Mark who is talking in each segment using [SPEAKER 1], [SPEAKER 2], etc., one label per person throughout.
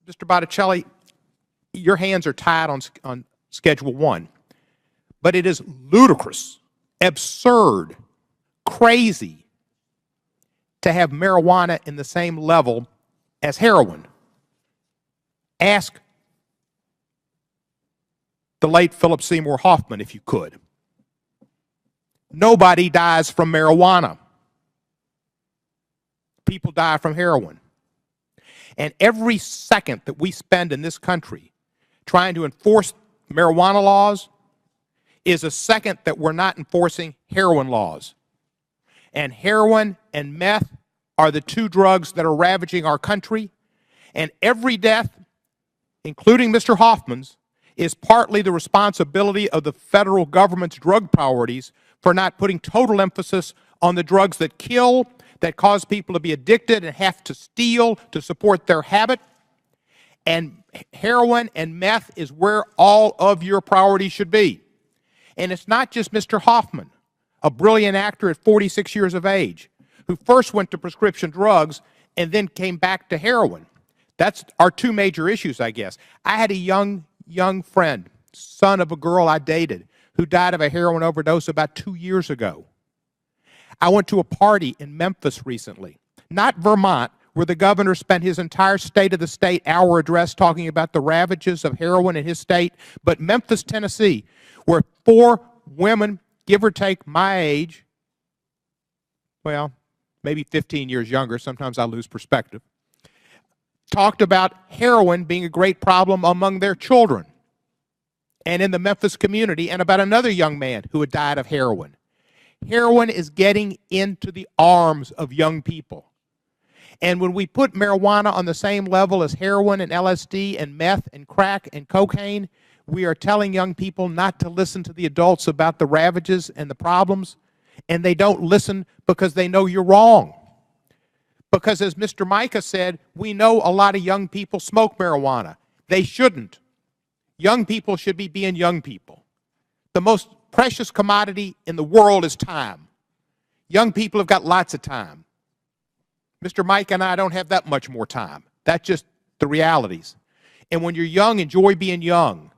[SPEAKER 1] Mr. Botticelli, your hands are tied on Schedule 1. But it is ludicrous, absurd, crazy to have marijuana in the same level as heroin. Ask the late Philip Seymour Hoffman, if you could. Nobody dies from marijuana. People die from heroin. And every second that we spend in this country trying to enforce marijuana laws is a second that we're not enforcing heroin laws. And heroin and meth are the two drugs that are ravaging our country. And every death, including Mr. Hoffman's, is partly the responsibility of the federal government's drug priorities for not putting total emphasis on the drugs that kill, that cause people to be addicted and have to steal to support their habit. And heroin and meth is where all of your priorities should be. And it's not just Mr. Hoffman, a brilliant actor at 46 years of age, who first went to prescription drugs and then came back to heroin. That's our two major issues, I guess. I had a young friend, son of a girl I dated, who died of a heroin overdose about 2 years ago. I went to a party in Memphis recently, not Vermont, where the governor spent his entire State of the State hour address talking about the ravages of heroin in his state, but Memphis, Tennessee, where 4 women, give or take my age, well, maybe 15 years younger, sometimes I lose perspective, talked about heroin being a great problem among their children and in the Memphis community, and about another young man who had died of heroin. Heroin is getting into the arms of young people. And when we put marijuana on the same level as heroin and LSD and meth and crack and cocaine, we are telling young people not to listen to the adults about the ravages and the problems, and they don't listen because they know you're wrong. Because as Mr. Micah said, we know a lot of young people smoke marijuana. They shouldn't. Young people should be being young people. The most precious commodity in the world is time. Young people have got lots of time. Mr. Mike and I don't have that much more time. That's just the realities. And when you're young, enjoy being young,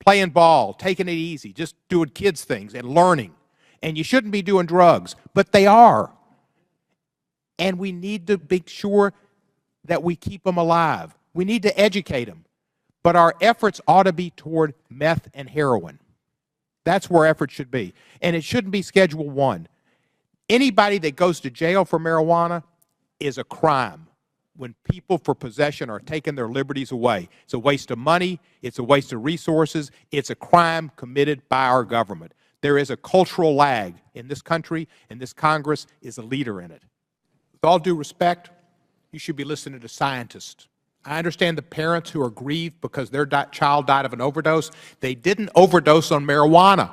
[SPEAKER 1] playing ball, taking it easy, just doing kids' things and learning. And you shouldn't be doing drugs, but they are. And we need to make sure that we keep them alive. We need to educate them. But our efforts ought to be toward meth and heroin. That's where efforts should be. And it shouldn't be Schedule 1. Anybody that goes to jail for marijuana is a crime when people for possession are taking their liberties away. It's a waste of money. It's a waste of resources. It's a crime committed by our government. There is a cultural lag in this country, and this Congress is a leader in it. With all due respect, you should be listening to scientists. I understand the parents who are grieved because their child died of an overdose. They didn't overdose on marijuana.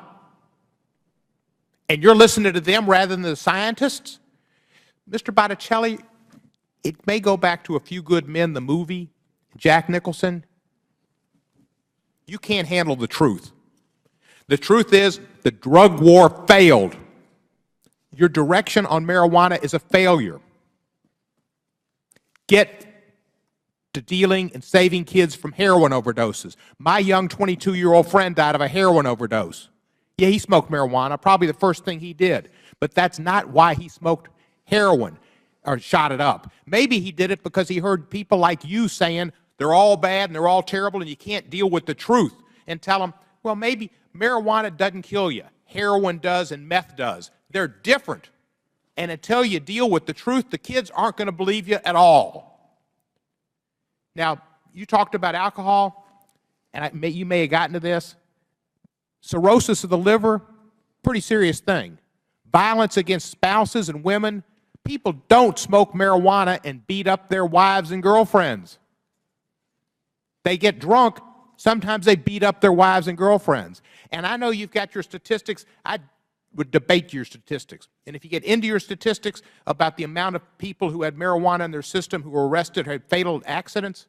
[SPEAKER 1] And you're listening to them rather than the scientists? Mr. Botticelli, it may go back to A Few Good Men, the movie, Jack Nicholson. You can't handle the truth. The truth is the drug war failed. Your direction on marijuana is a failure. Get to dealing and saving kids from heroin overdoses. My young 22-year-old friend died of a heroin overdose. Yeah, he smoked marijuana, probably the first thing he did. But that's not why he smoked heroin or shot it up. Maybe he did it because he heard people like you saying they're all bad and they're all terrible and you can't deal with the truth, and tell them, well, maybe marijuana doesn't kill you. Heroin does and meth does. They're different. And until you deal with the truth, the kids aren't going to believe you at all. Now, you talked about alcohol, and you may have gotten to this. Cirrhosis of the liver, pretty serious thing. Violence against spouses and women. People don't smoke marijuana and beat up their wives and girlfriends. They get drunk. Sometimes they beat up their wives and girlfriends. And I know you've got your statistics. I would debate your statistics. And if you get into your statistics about the amount of people who had marijuana in their system who were arrested or had fatal accidents,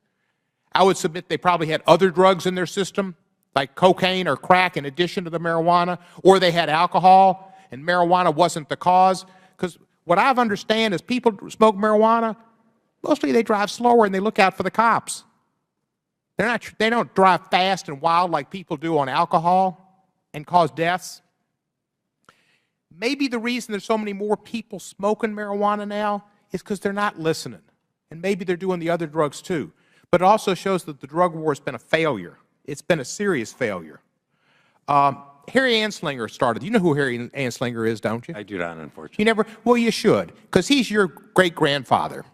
[SPEAKER 1] I would submit they probably had other drugs in their system, like cocaine or crack in addition to the marijuana, or they had alcohol and marijuana wasn't the cause. Because what I've understand is people smoke marijuana, mostly they drive slower and they look out for the cops. They don't drive fast and wild like people do on alcohol and cause deaths. Maybe the reason there's so many more people smoking marijuana now is because they're not listening. And maybe they're doing the other drugs too. But it also shows that the drug war has been a failure. It's been a serious failure. Harry Anslinger started. You know who Harry Anslinger is, don't you?
[SPEAKER 2] I do not, unfortunately.
[SPEAKER 1] You never? Well, you should, because he's your great-grandfather.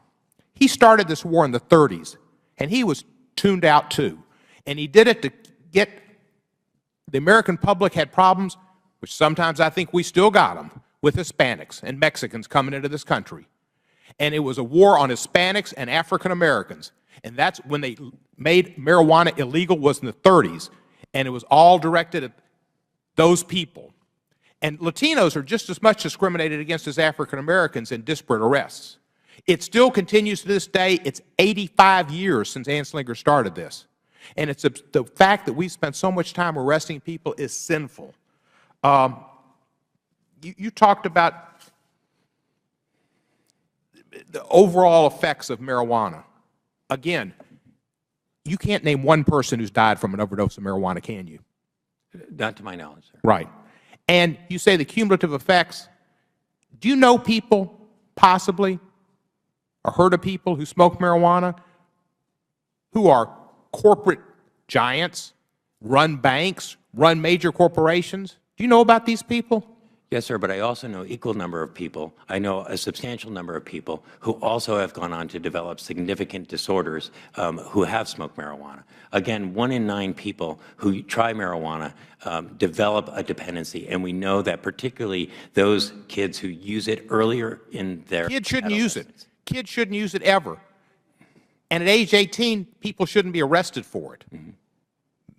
[SPEAKER 1] He started this war in the 30s, and he was tuned out too. And he did it to get the American public had problems, which sometimes I think we still got them, with Hispanics and Mexicans coming into this country. And it was a war on Hispanics and African Americans. And that's when they made marijuana illegal, was in the 30s. And it was all directed at those people. And Latinos are just as much discriminated against as African Americans in disparate arrests. It still continues to this day. It's 85 years since Anslinger started this. And it's the fact that we spent so much time arresting people is sinful. You talked about the overall effects of marijuana. Again, you can't name one person who's died from an overdose of marijuana, can you?
[SPEAKER 2] Not to my knowledge, sir.
[SPEAKER 1] Right. And you say the cumulative effects. Do you know people, possibly, or heard of people who smoke marijuana who are corporate giants, run banks, run major corporations? Do you know about these people?
[SPEAKER 2] Yes, sir, but I also know equal number of people. I know a substantial number of people who also have gone on to develop significant disorders who have smoked marijuana. Again, 1 in 9 people who try marijuana develop a dependency, and we know that particularly those kids who use it earlier in their
[SPEAKER 1] Kids shouldn't use it. Kids shouldn't use it ever. And at age 18, people shouldn't be arrested for it. Mm-hmm.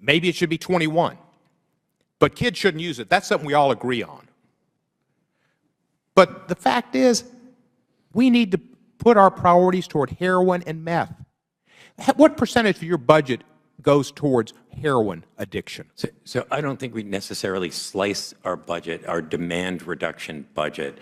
[SPEAKER 1] Maybe it should be 21. But kids shouldn't use it. That's something we all agree on. But the fact is, we need to put our priorities toward heroin and meth. What percentage of your budget goes towards heroin addiction?
[SPEAKER 2] So I don't think we necessarily slice our budget, our demand reduction budget,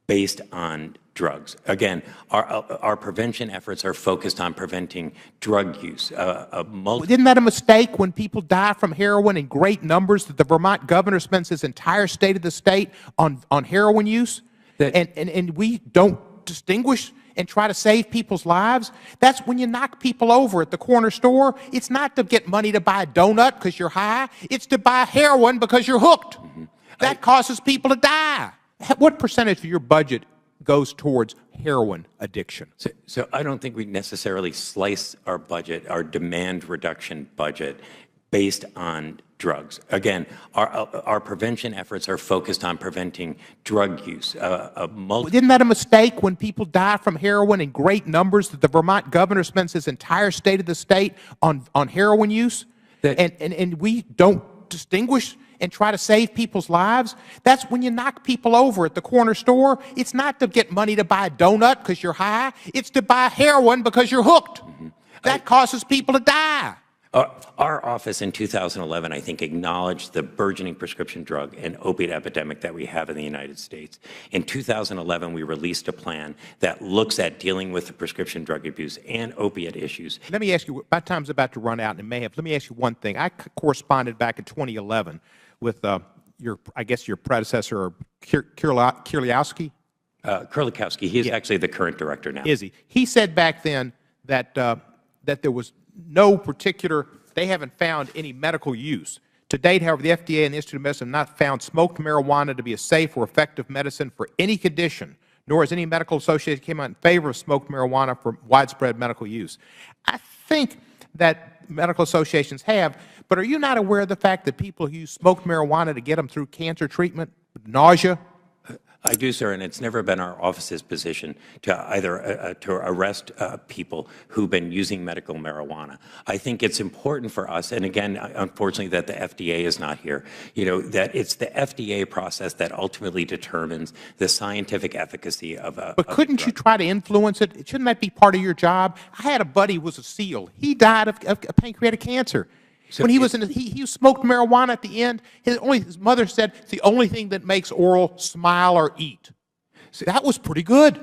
[SPEAKER 2] based on drugs. Again, our prevention efforts are focused on preventing drug use.
[SPEAKER 1] Isn't that a mistake when people die from heroin in great numbers that the Vermont governor spends his entire state of the state on heroin use? And we don't distinguish and try to save people's lives? That's when you knock people over at the corner store. It's not to get money to buy a donut because you're high. It's to buy heroin because you're hooked. Mm-hmm. That causes people to die. What percentage of your budget goes towards heroin addiction?
[SPEAKER 2] So I don't think we necessarily slice our budget, our demand reduction budget, based on drugs. Again, our prevention efforts are focused on preventing drug use.
[SPEAKER 1] Isn't that a mistake when people die from heroin in great numbers that the Vermont governor spends his entire state of the state on heroin use? And we don't distinguish and try to save people's lives? That's when you knock people over at the corner store. It's not to get money to buy a donut because you're high. It's to buy heroin because you're hooked. Mm-hmm. That causes people to die.
[SPEAKER 2] Our office in 2011, I think, acknowledged the burgeoning prescription drug and opiate epidemic that we have in the United States. In 2011, we released a plan that looks at dealing with the prescription drug abuse and opiate issues.
[SPEAKER 1] Let me ask you, my time's about to run out, and it may have. Let me ask you one thing. I corresponded back in 2011 with I guess your predecessor, Kirliowski?
[SPEAKER 2] Kurlikowski. He is actually the current director now.
[SPEAKER 1] Is he? He said back then that there was no particular, they haven't found any medical use. To date, however, the FDA and the Institute of Medicine have not found smoked marijuana to be a safe or effective medicine for any condition, nor has any medical association come out in favor of smoked marijuana for widespread medical use. I think that medical associations have, but are you not aware of the fact that people use smoked marijuana to get them through cancer treatment, nausea?
[SPEAKER 2] I do, sir, and it's never been our office's position to either to arrest people who've been using medical marijuana. I think it's important for us, and again, unfortunately, that the FDA is not here. You know, that it's the FDA process that ultimately determines the scientific efficacy of a.
[SPEAKER 1] But couldn't you try to influence it? Shouldn't that be part of your job? I had a buddy who was a SEAL. He died of pancreatic cancer. So when he was he smoked marijuana at the end. His mother said it's the only thing that makes Oral smile or eat. So that was pretty good.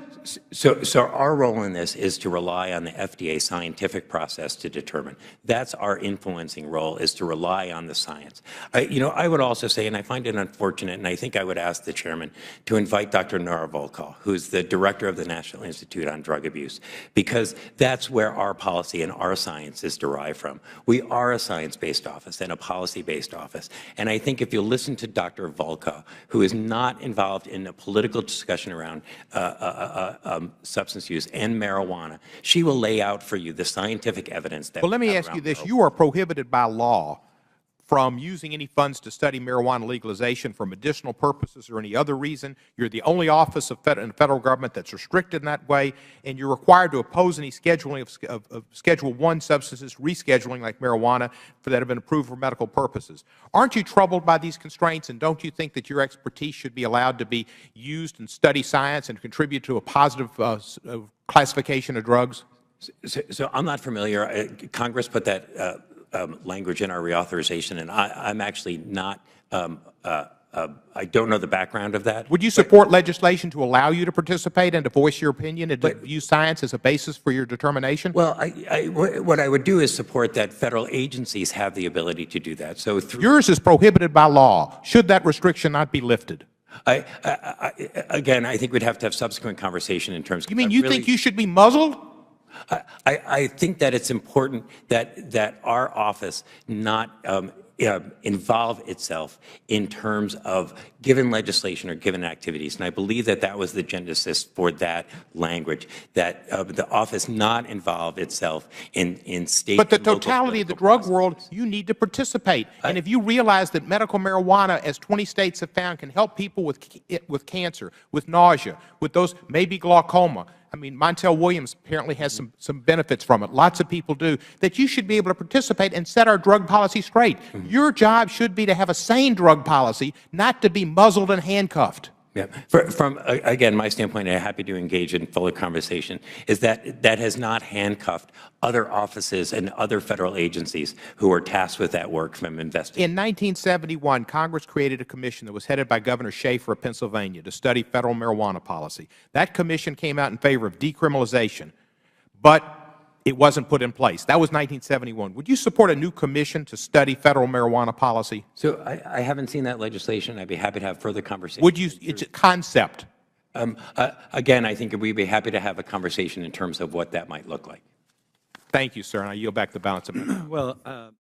[SPEAKER 2] So our role in this is to rely on the FDA scientific process to determine. That's our influencing role, is to rely on the science. I would also say, and I find it unfortunate, and I think I would ask the chairman to invite Dr. Nora Volkow, who's the director of the National Institute on Drug Abuse, because that's where our policy and our science is derived from. We are a science-based office and a policy-based office. And I think if you listen to Dr. Volkow, who is not involved in a political discussion around substance use and marijuana, she will lay out for you the scientific evidence that.
[SPEAKER 1] Well, let me ask you this. You are prohibited by law from using any funds to study marijuana legalization for medicinal purposes or any other reason. You're the only office in the federal government that's restricted in that way, and you're required to oppose any scheduling of Schedule I substances, rescheduling like marijuana, that have been approved for medical purposes. Aren't you troubled by these constraints, and don't you think that your expertise should be allowed to be used and study science and contribute to a positive classification of drugs?
[SPEAKER 2] So I'm not familiar. Congress put that language in our reauthorization, and I'm actually not, I don't know the background of that.
[SPEAKER 1] Would you support legislation to allow you to participate and to voice your opinion and to use science as a basis for your determination?
[SPEAKER 2] Well, what I would do is support that federal agencies have the ability to do that. So
[SPEAKER 1] yours is prohibited by law. Should that restriction not be lifted?
[SPEAKER 2] Again, I think we'd have to have subsequent conversation in terms of.
[SPEAKER 1] You mean you think you should be muzzled?
[SPEAKER 2] I think that it's important that our office not involve itself in terms of given legislation or given activities. And I believe that that was the genesis for that language, that the office not involve itself in state.
[SPEAKER 1] But the totality of the drug world, you need to participate. And if you realize that medical marijuana, as 20 states have found, can help people with cancer, with nausea, with those maybe glaucoma. I mean, Montel Williams apparently has some benefits from it. Lots of people do. That you should be able to participate and set our drug policy straight. Mm-hmm. Your job should be to have a sane drug policy, not to be muzzled and handcuffed.
[SPEAKER 2] Yeah. From again, my standpoint, I'm happy to engage in fuller conversation, is that that has not handcuffed other offices and other federal agencies who are tasked with that work from investigating.
[SPEAKER 1] In 1971, Congress created a commission that was headed by Governor Schaefer of Pennsylvania to study federal marijuana policy. That commission came out in favor of decriminalization, but it wasn't put in place. That was 1971. Would you support a new commission to study federal marijuana policy?
[SPEAKER 2] So I haven't seen that legislation. I'd be happy to have further conversation.
[SPEAKER 1] Would you? It's a concept.
[SPEAKER 2] Again, I think we'd be happy to have a conversation in terms of what that might look like.
[SPEAKER 1] Thank you, sir. And I yield back the balance of my time.
[SPEAKER 3] Well.